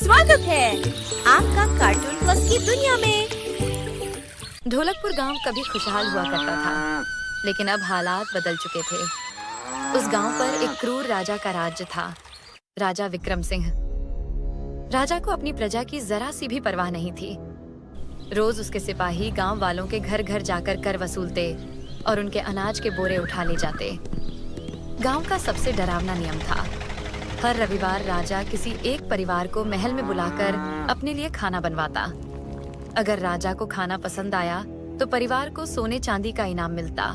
स्वागत है आपका कार्टून प्लस की दुनिया में। ढोलकपुर गांव कभी खुशहाल हुआ करता था, लेकिन अब हालात बदल चुके थे। उस गांव पर एक क्रूर राजा का राज्य था, राजा विक्रम सिंह। राजा को अपनी प्रजा की जरा सी भी परवाह नहीं थी। रोज उसके सिपाही गांव वालों के घर घर जाकर कर वसूलते और उनके अनाज के बोरे उठा ले जाते। गांव का सबसे डरावना नियम था, हर रविवार राजा किसी एक परिवार को महल में बुलाकर अपने लिए खाना बनवाता। अगर राजा को खाना पसंद आया तो परिवार को सोने चांदी का इनाम मिलता,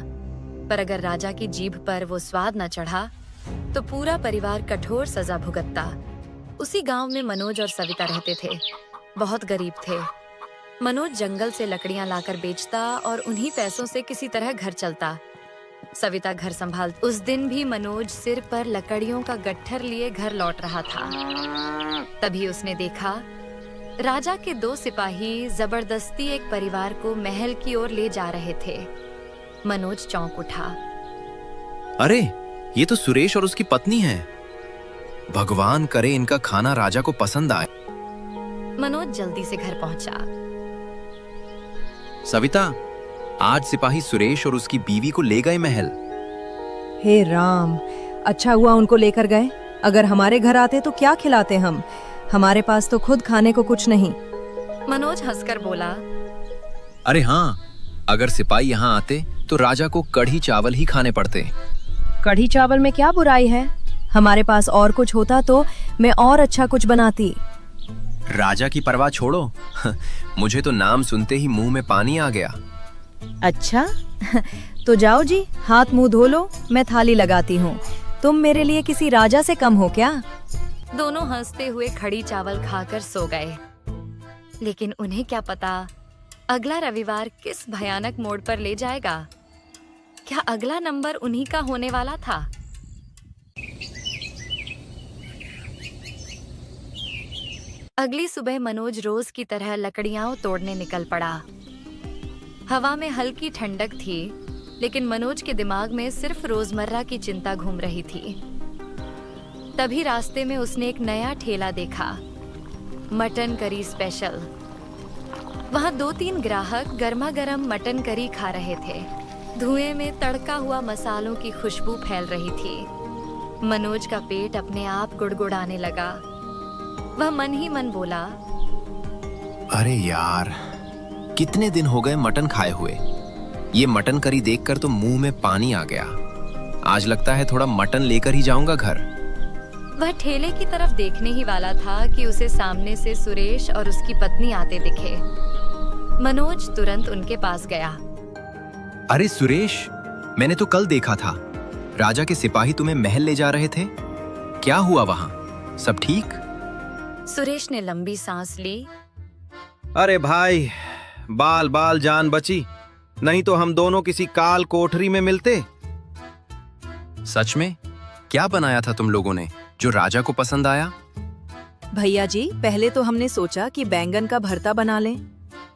पर अगर राजा की जीभ पर वो स्वाद न चढ़ा तो पूरा परिवार कठोर सजा भुगतता। उसी गांव में मनोज और सविता रहते थे। बहुत गरीब थे। मनोज जंगल से लकड़ियां लाकर बेचता और उन्हीं पैसों से किसी तरह घर चलता। सविता घर संभाल। उस दिन भी मनोज सिर पर लकड़ियों का गट्ठर लिए घर लौट रहा था। तभी उसने देखा राजा के 2 सिपाही जबरदस्ती एक परिवार को महल की ओर ले जा रहे थे। मनोज चौंक उठा। अरे, ये तो सुरेश और उसकी पत्नी है। भगवान करे इनका खाना राजा को पसंद आए। मनोज जल्दी से घर पहुंचा। सविता, आज सिपाही सुरेश और उसकी बीवी को ले गए महल। हे राम, अच्छा हुआ उनको लेकर गए। अगर हमारे घर आते तो क्या खिलाते हम? हमारे पास तो खुद खाने को कुछ नहीं। मनोज हंसकर बोला, अरे हाँ, अगर सिपाही यहाँ आते तो राजा को कढ़ी चावल ही खाने पड़ते। कढ़ी चावल में क्या बुराई है? हमारे पास और कुछ होता तो मैं और अच्छा कुछ बनाती। राजा की परवाह छोड़ो। मुझे तो नाम सुनते ही मुंह में पानी आ गया। अच्छा तो जाओ जी, हाथ मुंह धो लो, मैं थाली लगाती हूँ। तुम मेरे लिए किसी राजा से कम हो क्या? दोनों हंसते हुए खड़ी चावल खाकर सो गए। लेकिन उन्हें क्या पता अगला रविवार किस भयानक मोड़ पर ले जाएगा। क्या अगला नंबर उन्हीं का होने वाला था? अगली सुबह मनोज रोज की तरह लकड़ियां तोड़ने निकल पड़ा। हवा में हल्की ठंडक थी, लेकिन मनोज के दिमाग में सिर्फ रोजमर्रा की चिंता घूम रही थी। तभी रास्ते में उसने एक नया ठेला देखा, मटन करी स्पेशल। वहां 2-3 ग्राहक गर्मा गर्म मटन करी खा रहे थे। धुएं में तड़का हुआ मसालों की खुशबू फैल रही थी। मनोज का पेट अपने आप गुड़गुड़ाने लगा। वह मन ही मन बोला, अरे यार, कितने दिन हो गए मटन खाए हुए। ये मटन करी देखकर तो मुंह में पानी आ गया। आज लगता है थोड़ा मटन लेकर ही जाऊंगा घर। वह ठेले की तरफ देखने ही वाला था कि उसे सामने से सुरेश और उसकी पत्नी आते दिखे। मनोज तुरंत उनके पास गया। अरे सुरेश, मैंने तो कल देखा था राजा के सिपाही तुम्हें महल ले जा रहे थे। क्या हुआ वहां? सब ठीक? सुरेश ने लंबी सांस ली। अरे भाई, बाल बाल जान बची, नहीं तो हम दोनों किसी काल कोठरी में मिलते। सच में? क्या बनाया था तुम लोगों ने जो राजा को पसंद आया? भैया जी, पहले तो हमने सोचा कि बैंगन का भरता बना लें,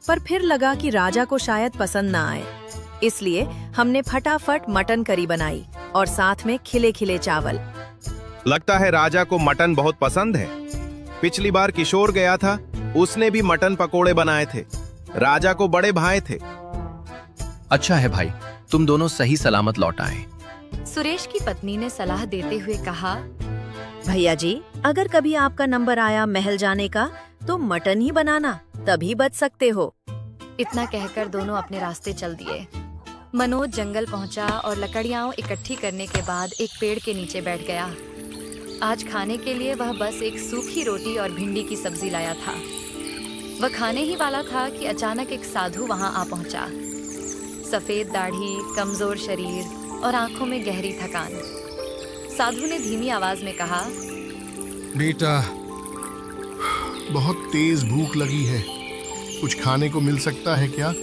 पर फिर लगा कि राजा को शायद पसंद ना आए, इसलिए हमने फटाफट मटन करी बनाई और साथ में खिले खिले चावल। लगता है राजा को मटन बहुत पसंद है। पिछली बार किशोर गया था, उसने भी मटन पकोड़े बनाए थे। राजा को बड़े भाए थे। अच्छा है भाई, तुम दोनों सही सलामत लौट आए। सुरेश की पत्नी ने सलाह देते हुए कहा, भैया जी, अगर कभी आपका नंबर आया महल जाने का तो मटन ही बनाना, तभी बच सकते हो। इतना कहकर दोनों अपने रास्ते चल दिए। मनोज जंगल पहुंचा और लकड़ियां इकट्ठी करने के बाद एक पेड़ के नीचे बैठ गया। आज खाने के लिए वह बस एक सूखी रोटी और भिंडी की सब्जी लाया था। वह खाने ही वाला था कि अचानक एक साधु वहां आ पहुंचा। सफेद दाढ़ी, कमजोर शरीर और आंखों में गहरी थकान। साधु ने धीमी आवाज में कहा, बेटा, बहुत तेज भूख लगी है, कुछ खाने को मिल सकता है क्या?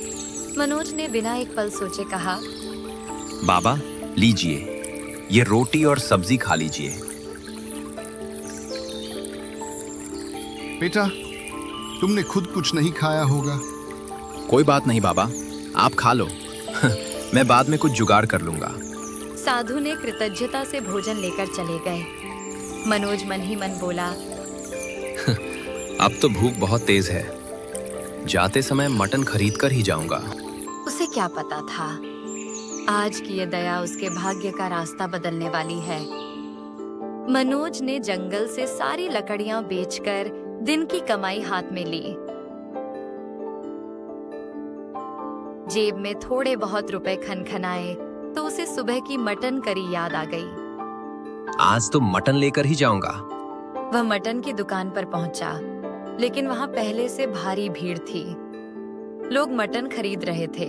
मनोज ने बिना एक पल सोचे कहा, बाबा लीजिए, ये रोटी और सब्जी खा लीजिए। बेटा, तुमने खुद कुछ नहीं खाया होगा। कोई बात नहीं बाबा, आप खा लो। मैं बाद में कुछ जुगाड़ कर लूंगा। साधु ने कृतज्ञता से भोजन लेकर चले गए। मनोज मन ही मन बोला, अब तो भूख बहुत तेज है। जाते समय मटन खरीद कर ही जाऊंगा। उसे क्या पता था, आज की ये दया उसके भाग्य का रास्ता बदलने वाली है। मनोज ने जंगल से सारी लकड़ियां बेचकर दिन की कमाई हाथ में ली। जेब में थोड़े बहुत रुपए खनखनाए तो उसे सुबह की मटन करी याद आ गई। आज तो मटन लेकर ही जाऊंगा। वह मटन की दुकान पर पहुंचा, लेकिन वहां पहले से भारी भीड़ थी। लोग मटन खरीद रहे थे।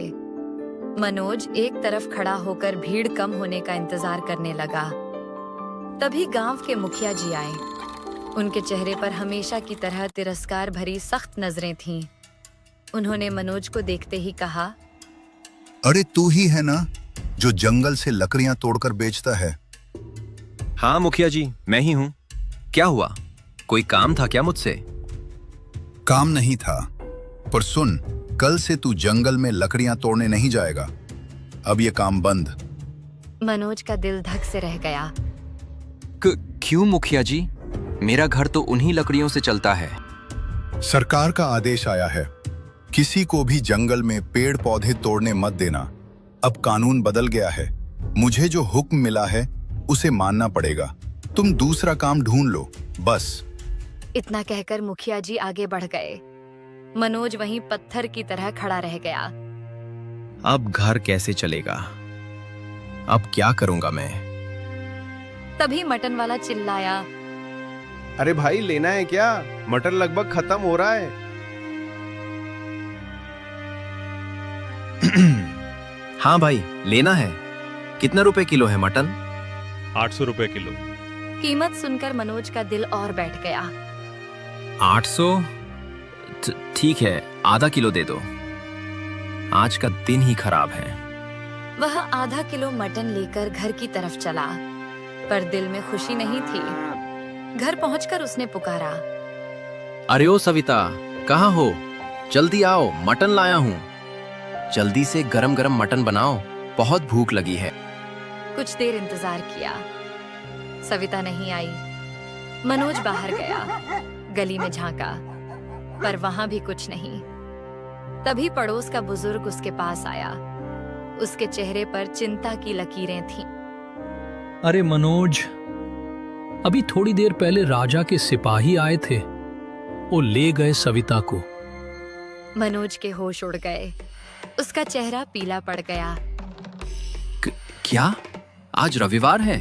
मनोज एक तरफ खड़ा होकर भीड़ कम होने का इंतजार करने लगा। तभी गांव के मुखिया जी आए। उनके चेहरे पर हमेशा की तरह तिरस्कार भरी सख्त नजरें थीं। उन्होंने मनोज को देखते ही कहा, अरे तू ही है ना जो जंगल से लकड़ियां तोड़कर बेचता है? हाँ मुखिया जी, मैं ही हूँ। क्या हुआ, कोई काम था क्या मुझसे? काम नहीं था, पर सुन, कल से तू जंगल में लकड़ियां तोड़ने नहीं जाएगा। अब ये काम बंद। मनोज का दिल धक से रह गया। क्यों मुखिया जी? मेरा घर तो उन्हीं लकड़ियों से चलता है। सरकार का आदेश आया है, किसी को भी जंगल में पेड़ पौधे तोड़ने मत देना। अब कानून बदल गया है। मुझे जो हुक्म मिला है उसे मानना पड़ेगा। तुम दूसरा काम ढूंढ लो, बस। इतना कहकर मुखिया जी आगे बढ़ गए। मनोज वहीं पत्थर की तरह खड़ा रह गया। अब घर कैसे चलेगा? अब क्या करूंगा मैं? तभी मटन वाला चिल्लाया, अरे भाई, लेना है क्या? मटन लगभग खत्म हो रहा है। हाँ भाई, लेना है। कितना रुपए किलो है मटन? 800 रुपए किलो। कीमत सुनकर मनोज का दिल और बैठ गया। 800? ठीक है, आधा किलो दे दो। आज का दिन ही खराब है। वह आधा किलो मटन लेकर घर की तरफ चला, पर दिल में खुशी नहीं थी। घर पहुंचकर उसने पुकारा, अरे ओ सविता, कहाँ हो? जल्दी आओ, मटन लाया हूँ। जल्दी से गरम गरम मटन बनाओ, बहुत भूख लगी है। कुछ देर इंतजार किया, सविता नहीं आई। मनोज बाहर गया, गली में झांका, पर वहां भी कुछ नहीं। तभी पड़ोस का बुजुर्ग उसके पास आया। उसके चेहरे पर चिंता की लकीरें थीं। अरे मनोज, अभी थोड़ी देर पहले राजा के सिपाही आए थे, वो ले गए सविता को। मनोज के होश उड़ गए। उसका चेहरा पीला पड़ गया। क्या? आज रविवार है?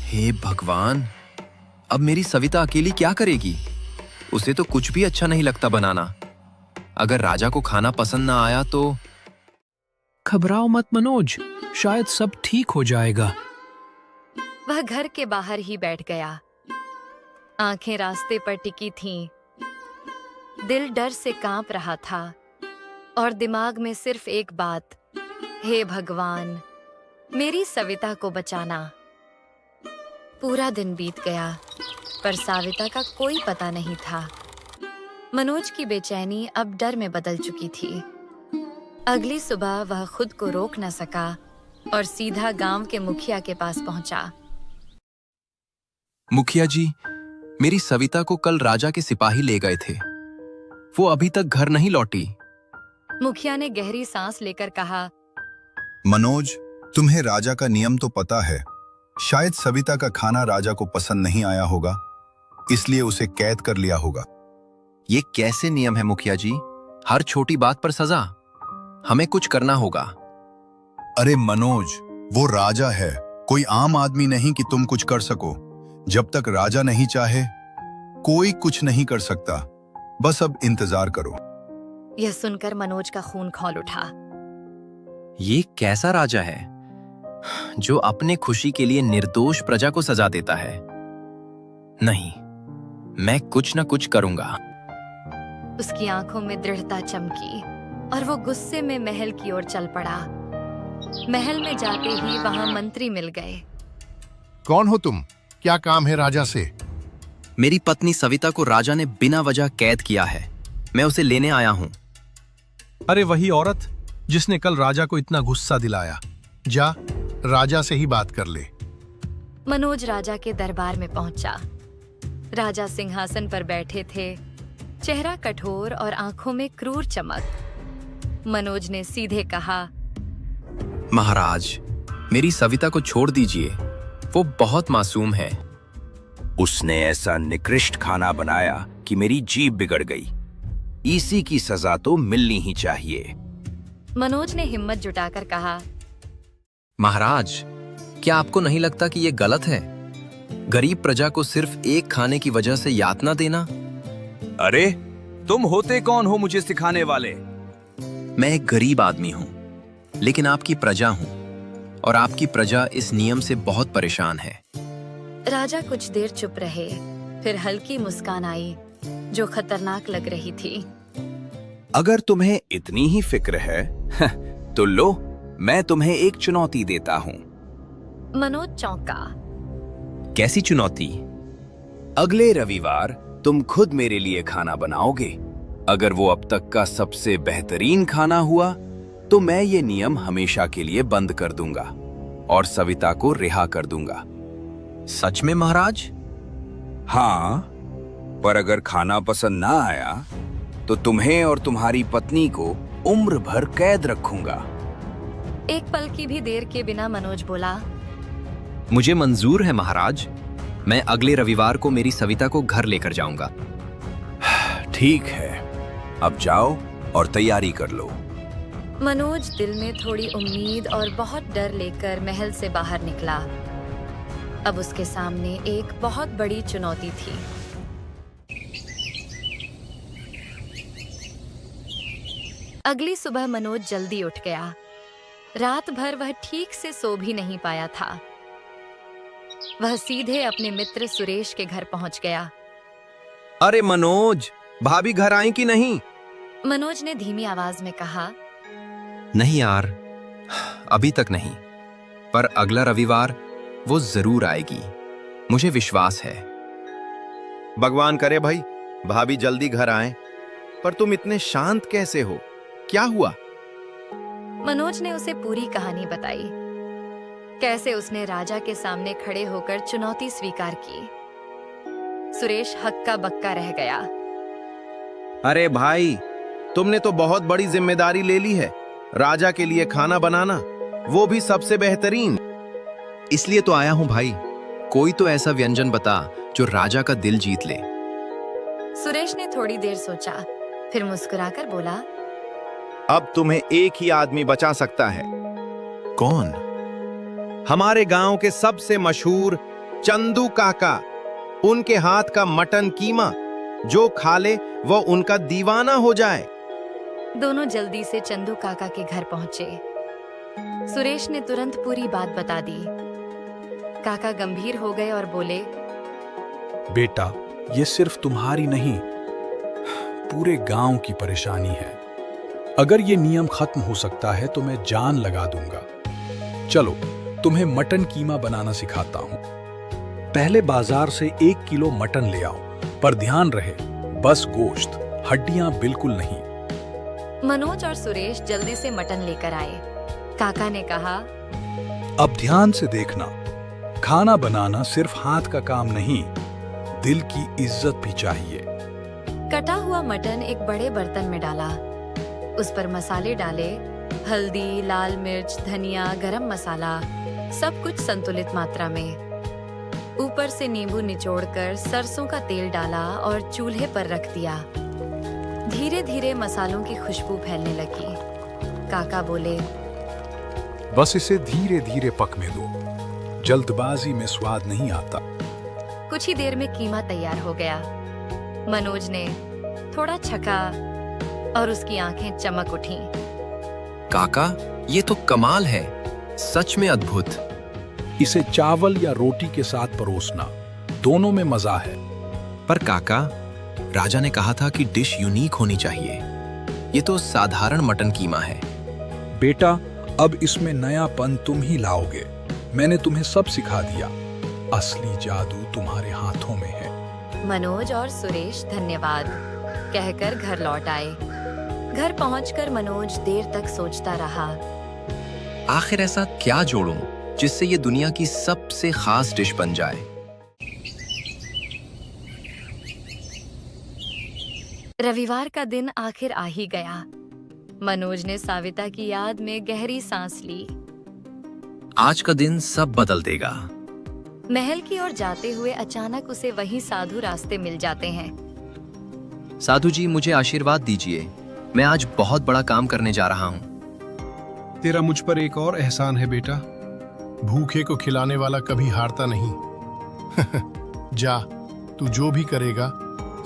हे भगवान, अब मेरी सविता अकेली क्या करेगी? उसे तो कुछ भी अच्छा नहीं लगता बनाना। अगर राजा को खाना पसंद ना आया तो? घबराओ मत मनोज, शायद सब ठीक हो जाएगा। वह घर के बाहर ही बैठ गया। आंखें रास्ते पर टिकी थीं। दिल डर से कांप रहा था और दिमाग में सिर्फ एक बात, हे भगवान, मेरी सविता को बचाना। पूरा दिन बीत गया, पर सविता का कोई पता नहीं था। मनोज की बेचैनी अब डर में बदल चुकी थी। अगली सुबह वह खुद को रोक न सका और सीधा गांव के मुखिया के पास पहुंचा। मुखिया जी, मेरी सविता को कल राजा के सिपाही ले गए थे। वो अभी तक घर नहीं लौटी। मुखिया ने गहरी सांस लेकर कहा, मनोज, तुम्हें राजा का नियम तो पता है। शायद सविता का खाना राजा को पसंद नहीं आया होगा, इसलिए उसे कैद कर लिया होगा। ये कैसे नियम है मुखिया जी? हर छोटी बात पर सजा। हमें कुछ करना होगा। अरे मनोज, वो राजा है, कोई आम आदमी नहीं कि तुम कुछ कर सको। जब तक राजा नहीं चाहे, कोई कुछ नहीं कर सकता। बस अब इंतजार करो। यह सुनकर मनोज का खून खौल उठा। ये कैसा राजा है जो अपने खुशी के लिए निर्दोष प्रजा को सजा देता है? नहीं, मैं कुछ न कुछ करूंगा। उसकी आंखों में दृढ़ता चमकी और वो गुस्से में महल की ओर चल पड़ा। महल में जाते ही वहां मंत्री मिल गए। कौन हो तुम? क्या काम है राजा से? मेरी पत्नी सविता को राजा ने बिना वजह कैद किया है। मैं उसे लेने आया हूं। अरे वही औरत जिसने कल राजा को इतना गुस्सा दिलाया। जा, राजा से ही बात कर ले। मनोज राजा के दरबार में पहुंचा। राजा सिंहासन पर बैठे थे। चेहरा कठोर और आंखों में क्रूर चमक। मनोज ने सीधे कहा, महाराज, मेरी सविता को छोड़ दीजिए, वो बहुत मासूम है। उसने ऐसा निकृष्ट खाना बनाया कि मेरी जीभ बिगड़ गई। इसी की सजा तो मिलनी ही चाहिए। मनोज ने हिम्मत जुटाकर कहा, महाराज, क्या आपको नहीं लगता कि ये गलत है? गरीब प्रजा को सिर्फ एक खाने की वजह से यातना देना? अरे, तुम होते कौन हो मुझे सिखाने वाले? मैं एक गरीब आदमी हूँ, लेकिन आपकी प्रजा हूँ, और आपकी प्रजा इस नियम से बहुत परेशान है। राजा कुछ देर चुप रहे, फिर हल्की मुस्कान आई जो खतरनाक लग रही थी। अगर तुम्हें इतनी ही फिक्र है तो लो, मैं तुम्हें एक चुनौती देता हूँ। मनोज चौंका। कैसी चुनौती? अगले रविवार तुम खुद मेरे लिए खाना बनाओगे। अगर वो अब तक का सबसे बेहतरीन खाना हुआ तो मैं ये नियम हमेशा के लिए बंद कर दूंगा और सविता को रिहा कर दूंगा। सच में महाराज? हाँ, पर अगर खाना पसंद ना आया तो तुम्हें और तुम्हारी पत्नी को उम्र भर कैद रखूंगा। एक पल की भी देर के बिना मनोज बोला, मुझे मंजूर है महाराज। मैं अगले रविवार को मेरी सविता को घर लेकर जाऊंगा। ठीक है, अब जाओ और तैयारी कर लो। मनोज दिल में थोड़ी उम्मीद और बहुत डर लेकर महल से बाहर निकला। अब उसके सामने एक बहुत बड़ी चुनौती थी। अगली सुबह मनोज जल्दी उठ गया। रात भर वह ठीक से सो भी नहीं पाया था। वह सीधे अपने मित्र सुरेश के घर पहुंच गया। अरे मनोज, भाभी घर आई कि नहीं? मनोज ने धीमी आवाज में कहा, नहीं यार, अभी तक नहीं, पर अगला रविवार वो जरूर आएगी, मुझे विश्वास है। भगवान करे भाई, भाभी जल्दी घर आए। पर तुम इतने शांत कैसे हो? क्या हुआ? मनोज ने उसे पूरी कहानी बताई, कैसे उसने राजा के सामने खड़े होकर चुनौती स्वीकार की। सुरेश हक्का बक्का रह गया। अरे भाई, तुमने तो बहुत बड़ी जिम्मेदारी ले ली है, राजा के लिए खाना बनाना, वो भी सबसे बेहतरीन। इसलिए तो आया हूं भाई, कोई तो ऐसा व्यंजन बता जो राजा का दिल जीत ले। सुरेश ने थोड़ी देर सोचा, फिर मुस्कुराकर बोला, अब तुम्हें एक ही आदमी बचा सकता है। कौन? हमारे गांव के सबसे मशहूर चंदू काका। उनके हाथ का मटन कीमा जो खा ले वो उनका दीवाना हो जाए। दोनों जल्दी से चंदू काका के घर पहुंचे। सुरेश ने तुरंत पूरी बात बता दी। काका गंभीर हो गए और बोले, बेटा, ये सिर्फ तुम्हारी नहीं, पूरे गांव की परेशानी है। अगर ये नियम खत्म हो सकता है तो मैं जान लगा दूंगा। चलो, तुम्हें मटन कीमा बनाना सिखाता हूं। पहले बाजार से 1 किलो मटन ले आओ, पर ध्यान रहे, बस गोश्त, हड्डियां बिल्कुल नहीं। मनोज और सुरेश जल्दी से मटन लेकर आए। काका ने कहा, अब ध्यान से देखना, खाना बनाना सिर्फ हाथ का काम नहीं, दिल की इज्जत भी चाहिए। कटा हुआ मटन एक बड़े बर्तन में डाला। उस पर मसाले डाले, हल्दी, लाल मिर्च, धनिया, गरम मसाला, सब कुछ संतुलित मात्रा में। ऊपर से नींबू निचोड़कर सरसों का तेल डाला और चूल्हे पर रख दिया। धीरे धीरे मसालों की खुशबू फैलने लगी। काका बोले, बस इसे धीरे धीरे पकने दो, जल्दबाजी में स्वाद नहीं आता। कुछ ही देर में कीमा तैयार हो गया। मनोज ने थोड़ा छका और उसकी आंखें चमक उठीं। काका, ये तो कमाल है, सच में अद्भुत। इसे चावल या रोटी के साथ परोसना, दोनों में मजा है। पर काका, राजा ने कहा था कि डिश यूनिक होनी चाहिए। ये तो साधारण मटन कीमा है। बेटा, अब इसमें नयापन तुम ही लाओगे। मैंने तुम्हें सब सिखा दिया, असली जादू तुम्हारे हाथों में है। मनोज और सुरेश धन्यवाद कहकर घर लौट आए। घर पहुंचकर मनोज देर तक सोचता रहा, आखिर ऐसा क्या जोड़ूं जिससे ये दुनिया की सबसे खास डिश बन जाए। रविवार का दिन आखिर आ ही गया। मनोज ने सविता की याद में गहरी सांस ली। आज का दिन सब बदल देगा। महल की ओर जाते हुए अचानक उसे वही साधु रास्ते मिल जाते हैं। साधु जी, मुझे आशीर्वाद दीजिए। मैं आज बहुत बड़ा काम करने जा रहा हूँ। तेरा मुझ पर एक और एहसान है बेटा, भूखे को खिलाने वाला कभी हारता नहीं। जा, तू जो भी करेगा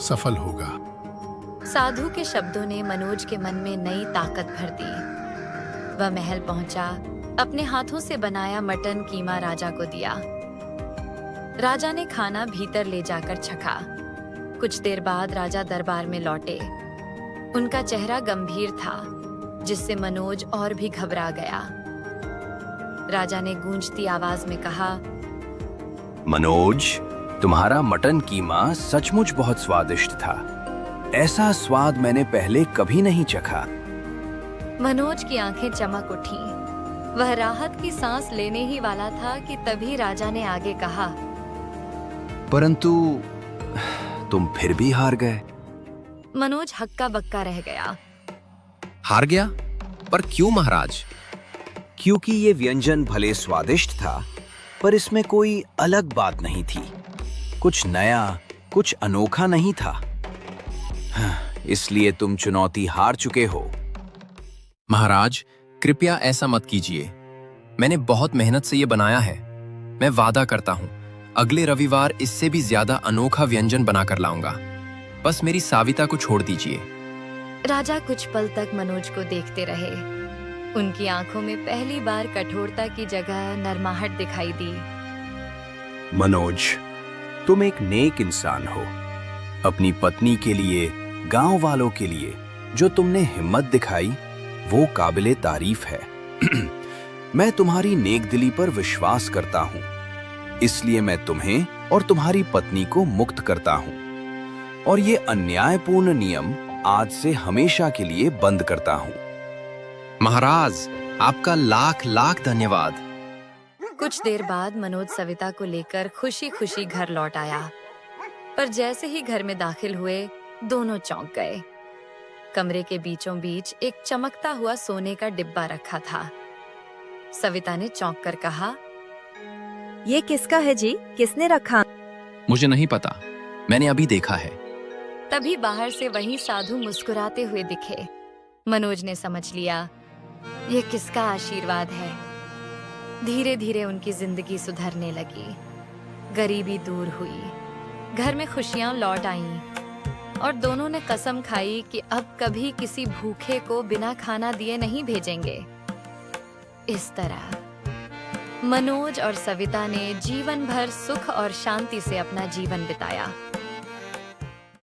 सफल होगा। साधु के शब्दों ने मनोज के मन में नई ताकत भर दी। वह महल पहुंचा, अपने हाथों से बनाया मटन कीमा राजा को दिया। राजा ने खाना भीतर ले जाकर चखा। कुछ देर बाद राजा दरबार में लौटे। उनका चेहरा गंभीर था, जिससे मनोज और भी घबरा गया। राजा ने गूंजती आवाज में कहा, मनोज, तुम्हारा मटन कीमा सचमुच बहुत स्वादिष्ट था। ऐसा स्वाद मैंने पहले कभी नहीं चखा। मनोज की आंखें चमक उठी। वह राहत की सांस लेने ही वाला था कि तभी राजा ने आगे कहा, परंतु तुम फिर भी हार गए। मनोज हक्का बक्का रह गया। हार गया? पर क्यों महाराज? क्योंकि ये व्यंजन भले स्वादिष्ट था, पर इसमें कोई अलग बात नहीं थी। कुछ नया, कुछ अनोखा नहीं था। इसलिए तुम चुनौती हार चुके हो। महाराज, कृपया ऐसा मत कीजिए। मैंने बहुत मेहनत से ये बनाया है। मैं वादा करता हूँ, अगले रविवार इससे भी ज्यादा अनोखा व्यंजन बनाकर लाऊंगा। बस मेरी सविता को छोड़ दीजिए। राजा कुछ पल तक मनोज को देखते रहे। उनकी आंखों में पहली बार कठोरता की जगह नरमाहट दिखाई दी। मनोज, तुम एक नेक इंसान हो। अपनी पत्नी के लिए, गांव वालों के लिए जो तुमने हिम्मत दिखाई, वो काबिले तारीफ है। मैं तुम्हारी नेकदिली पर विश्वास करता हूँ, इसलिए मैं तुम्हें और तुम्हारी पत्नी को मुक्त करता हूँ और ये अन्यायपूर्ण नियम आज से हमेशा के लिए बंद करता हूँ। महाराज, आपका लाख लाख धन्यवाद। कुछ देर बाद मनोज सविता को लेकर खुशी खुशी घर लौट आया, पर जैसे ही घर में दाखिल हुए, दोनों चौंक गए। कमरे के बीचों बीच एक चमकता हुआ सोने का डिब्बा रखा था। सविता ने चौंक कर कहा, ये किसका है जी? किसने रखा? मुझे नहीं पता, मैंने अभी देखा है। तभी बाहर से वही साधु मुस्कुराते हुए दिखे। मनोज ने समझ लिया, ये किसका आशीर्वाद है। धीरे धीरे उनकी जिंदगी सुधरने लगी। गरीबी दूर हुई, घर में खुशियां लौट आईं और दोनों ने कसम खाई कि अब कभी किसी भूखे को बिना खाना दिए नहीं भेजेंगे। इस तरह मनोज और सविता ने जीवन भर सुख और शांति से अपना जीवन बिताया।